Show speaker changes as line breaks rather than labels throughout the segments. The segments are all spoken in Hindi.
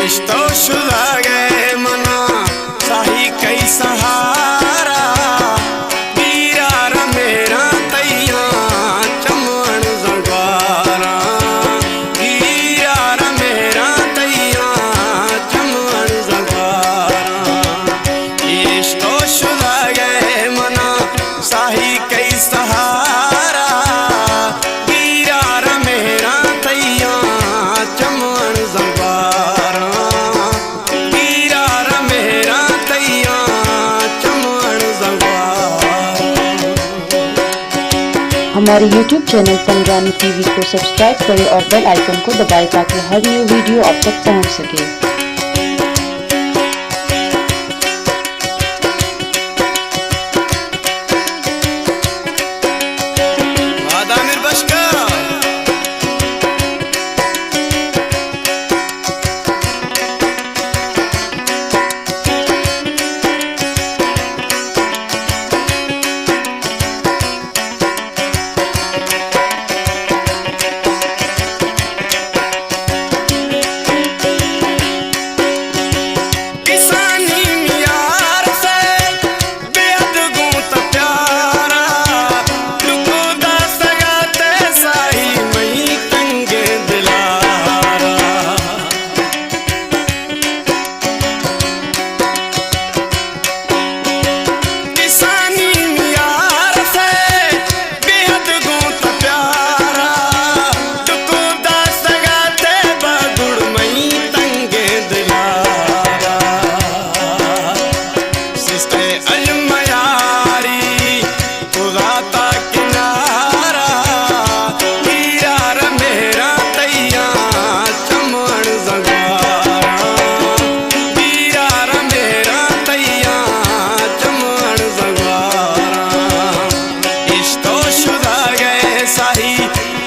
तो शुदा गए मना साही कई सहारा वीरा मेरा तैया चमन जंगारा वीरा मेरा तैया चमन जंगारा तो शुदा गए मना साही कई सहारा वीरा मेरा तैया चमन जंगारा
हमारे YouTube चैनल पंगरानी टीवी को सब्सक्राइब करें और बेल आइकन को दबाएं ताकि हर न्यू वीडियो आप तक पहुंच सके।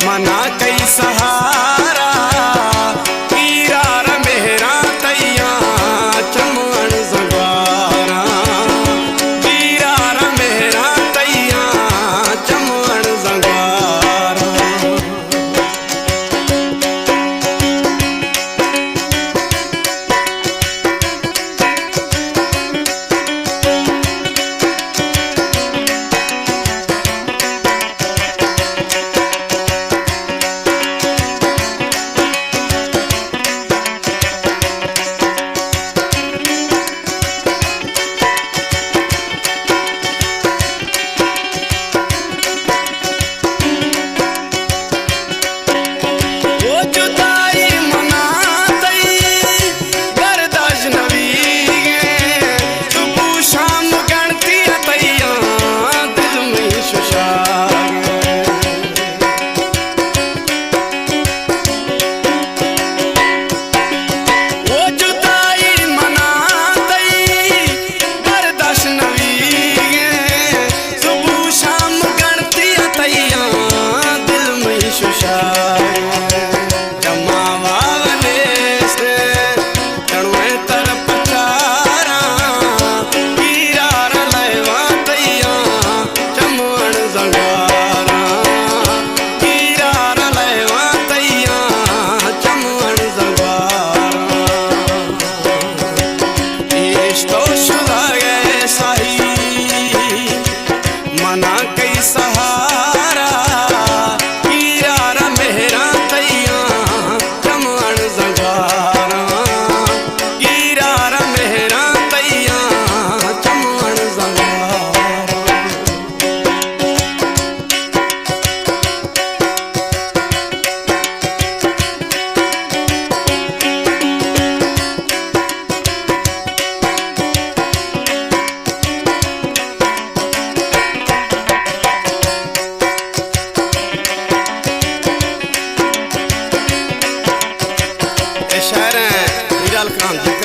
मना कई सहारा वीरा मेरा तैया चमन जंगारा वीरा मेरा तैया चमन जंगारा मना कई सहारा वीरा मेरा तैया चमन जंगारा वीरा मेरा तैया चमन जंगारा। शहर हैं हीरा खान।